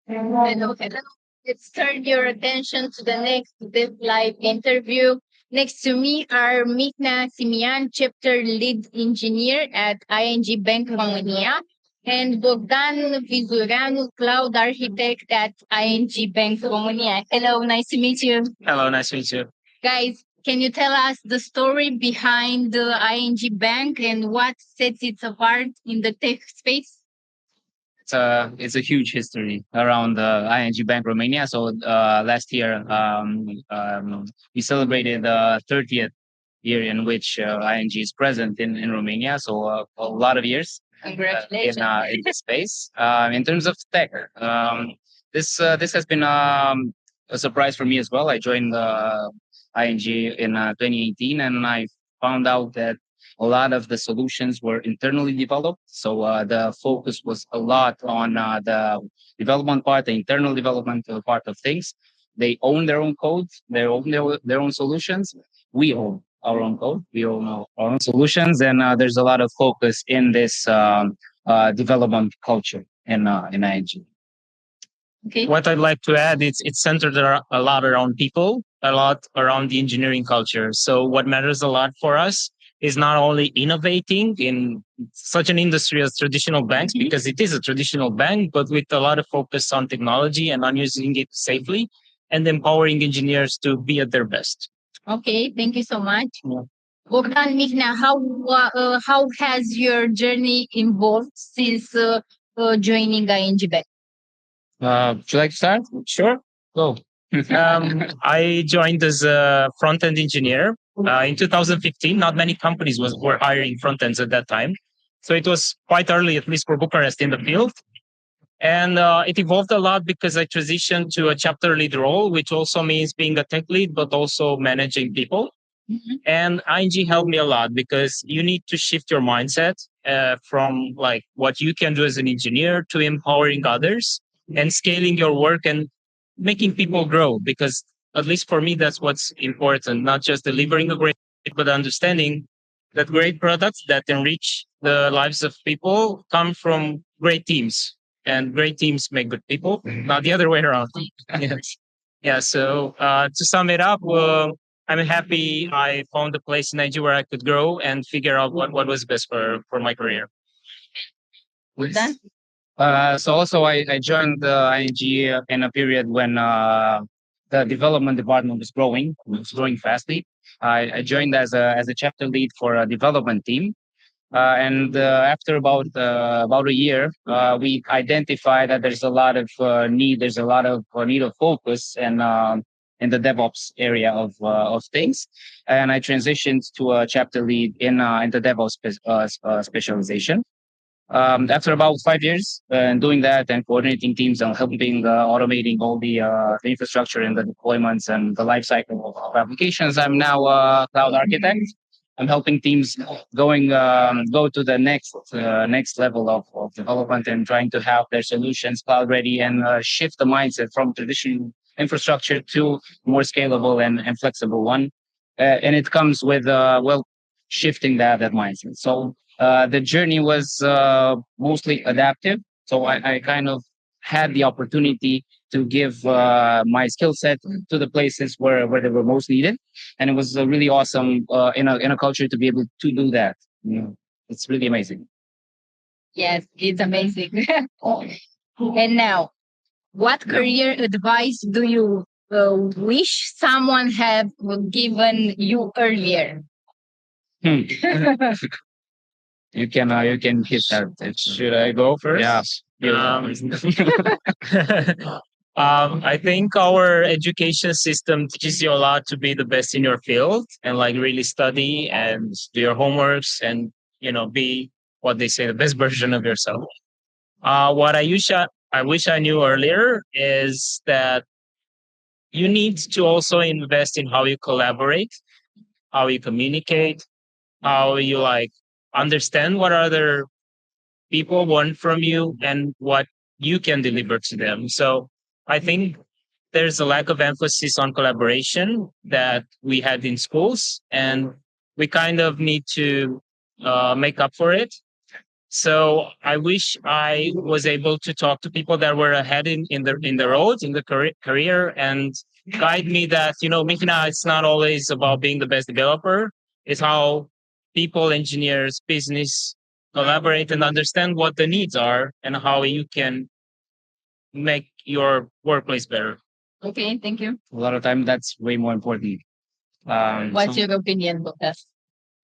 Hello, hello. Let's turn your attention to the next DevLive interview. Next to me are Mihnea Simian, chapter lead engineer at ING Bank Romania, and Bogdan Vizureanu, cloud architect at ING Bank Romania. Hello, nice to meet you. Hello, nice to meet you. Guys, can you tell us the story behind the ING Bank and what sets it apart in the tech space? It's a huge history around ING Bank Romania. So last year we celebrated the 30th year in which ING is present in Romania. So a lot of years Congratulations. in this space. In terms of tech, this has been a surprise for me as well. I joined ING in 2018, and I found out that a lot of the solutions were internally developed. So the focus was a lot on the development part, the internal development part of things. They own their own code, they own their own solutions. We own our own code, we own our own solutions, and there's a lot of focus in this development culture in ING. Okay. What I'd like to add is it's centered a lot around people, a lot around the engineering culture. So what matters a lot for us is not only innovating in such an industry as traditional banks, because it is a traditional bank, but with a lot of focus on technology and on using it safely and empowering engineers to be at their best. Okay, thank you so much. Bogdan, Mihnea, how has your journey evolved since joining ING Bank? Would you like to start? Sure. Go. I joined as a front end engineer in 2015. Not many companies were hiring front ends at that time. So it was quite early, at least for Bucharest, in the field. And it evolved a lot because I transitioned to a chapter lead role, which also means being a tech lead, but also managing people. Mm-hmm. And ING helped me a lot because you need to shift your mindset from like what you can do as an engineer to empowering others and scaling your work and making people grow. Because at least for me, that's what's important, not just delivering a great, but understanding that great products that enrich the lives of people come from great teams, and great teams make good people, not the other way around. Yes. Yeah. So to sum it up, I'm happy I found a place in IG where I could grow and figure out what was best for my career. Done? So also I joined the ING in a period when the development department was growing fastly. I joined as a chapter lead for a development team. And after about a year, we identified that there's a lot of need. There's a lot of need of focus and in the DevOps area of things. And I transitioned to a chapter lead in the DevOps specialization. After about 5 years and doing that and coordinating teams and helping automating all the infrastructure and the deployments and the life cycle of applications, I'm now a cloud architect. I'm helping teams go to the next level of development and trying to have their solutions cloud ready and shift the mindset from traditional infrastructure to more scalable and flexible one. And it comes with shifting that mindset. So the journey was mostly adaptive. So I kind of had the opportunity to give my skill set to the places where they were most needed, and it was really awesome in a culture to be able to do that. You know, it's really amazing. Yes, it's amazing. And now, what career advice do you wish someone had given you earlier? Hmm. You can hit that. Should I go first? Yeah. I think our education system teaches you a lot to be the best in your field and like really study and do your homeworks and be what they say the best version of yourself. What I wish I knew earlier is that you need to also invest in how you collaborate, how you communicate, how you like understand what other people want from you and what you can deliver to them. So I think there's a lack of emphasis on collaboration that we had in schools, and we kind of need to make up for it. So I wish I was able to talk to people that were ahead in the road, in the career, and guide me that, Mihnea, it's not always about being the best developer. It's how people, engineers, business collaborate and understand what the needs are and how you can make your workplace better. Okay, thank you. A lot of time that's way more important. What's your opinion, Bogdan?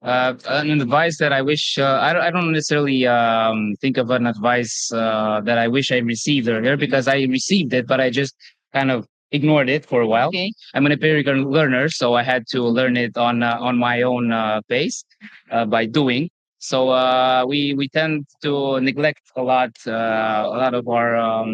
An advice that I wish I don't necessarily think of an advice that I wish I received earlier because I received it, but I just kind of ignored it for a while. Okay. I'm an empirical learner, so I had to learn it on my own pace by doing. So we tend to neglect a lot of our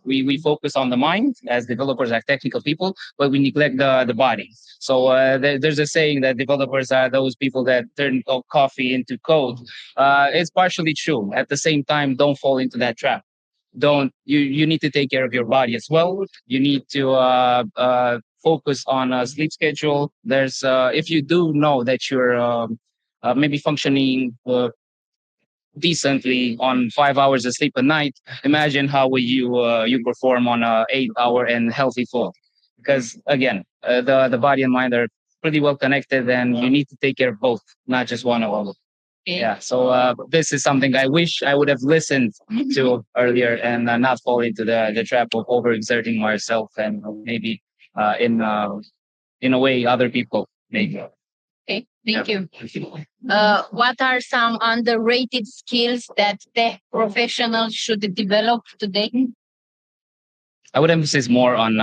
we focus on the mind as developers, as technical people, but we neglect the body. So there's a saying that developers are those people that turn coffee into code. It's partially true. At the same time, don't fall into that trap. Don't you need to take care of your body as well. You need to focus on a sleep schedule. There's if you do know that you're maybe functioning decently on 5 hours of sleep a night, imagine how will you perform on a 8 hour and healthy flow. Because again, the body and mind are pretty well connected, and you need to take care of both, not just one of them. Okay. Yeah. So this is something I wish I would have listened to earlier and not fall into the trap of overexerting myself and maybe in a way other people maybe. Okay, thank you. What are some underrated skills that tech professionals should develop today? I would emphasize more on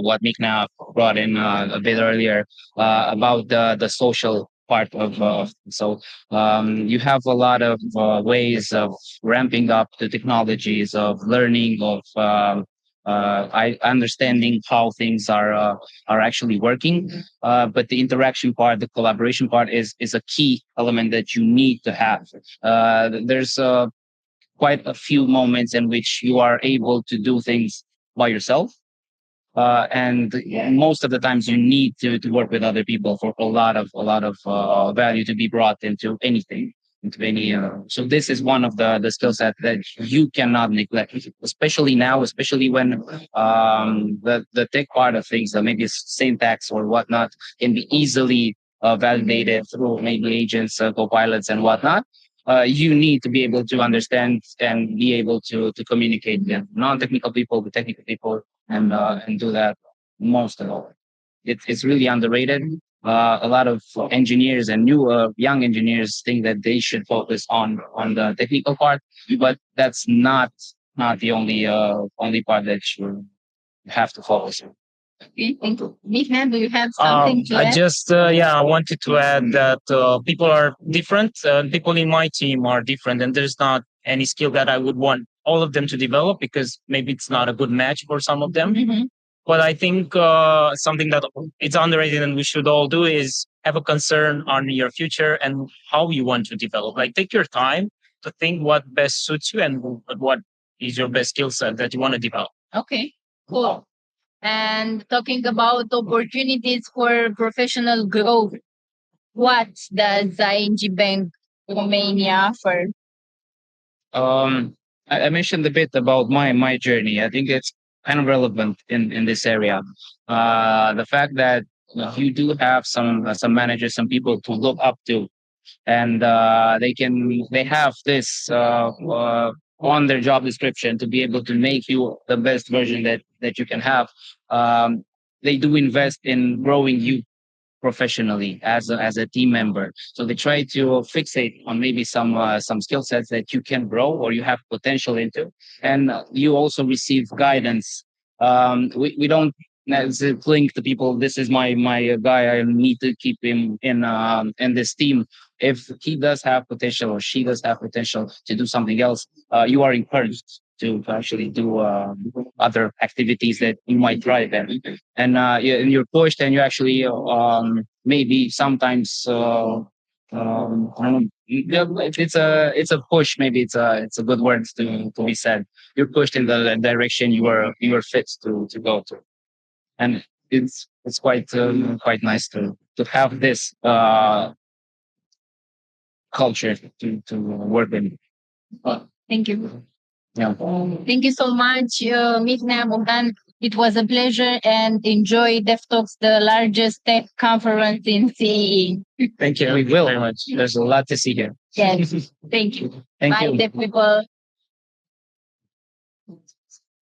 what Mihnea brought in a bit earlier about the social part of so you have a lot of ways of ramping up the technologies of learning of I understanding how things are actually working, but the interaction part, the collaboration part is a key element that you need to have. There's quite a few moments in which you are able to do things by yourself. And most of the times you need to work with other people for a lot of value to be brought into anything, into any. So this is one of the skill set that you cannot neglect, especially now, especially when the tech part of things, maybe syntax or whatnot, can be easily validated through maybe agents, co-pilots, and whatnot. You need to be able to understand and be able to communicate with non-technical people with technical people and do that most of all. It's really underrated. A lot of engineers and new young engineers think that they should focus on the technical part, but that's not the only part that you have to focus on. Okay, thank you. Mihnea, do you have something to I add? just, I wanted to add that people are different. People in my team are different, and there's not any skill that I would want all of them to develop because maybe it's not a good match for some of them. Mhm. But I think something that it's underrated and we should all do is have a concern on your future and how you want to develop. Like take your time to think what best suits you and what is your best skill set that you want to develop. Okay, cool. And talking about opportunities for professional growth, what does ING Bank Romania offer? I mentioned a bit about my journey. I think it's kind of relevant in this area. The fact that you do have some managers, some people to look up to, and they have this on their job description to be able to make you the best version that you can have. Um, they do invest in growing you professionally as a team member. So they try to fixate on maybe some skill sets that you can grow or you have potential into, and you also receive guidance. We don't cling to people. This is my guy. I need to keep him in this team. If he does have potential or she does have potential to do something else, you are encouraged to actually do other activities that you might thrive in, and you're pushed, and you actually maybe sometimes I don't know, it's a push. Maybe it's a good word to be said. You're pushed in the direction you are fit to go to, and it's quite nice to have this culture to work in. Thank you. Yeah. Thank you so much, Mihnea, Bogdan. It was a pleasure and enjoy DevTalks, the largest tech conference in CEE. Thank you. We will. Very much. There's a lot to see here. Yes. Thank you. Thank Bye, you. Dev people.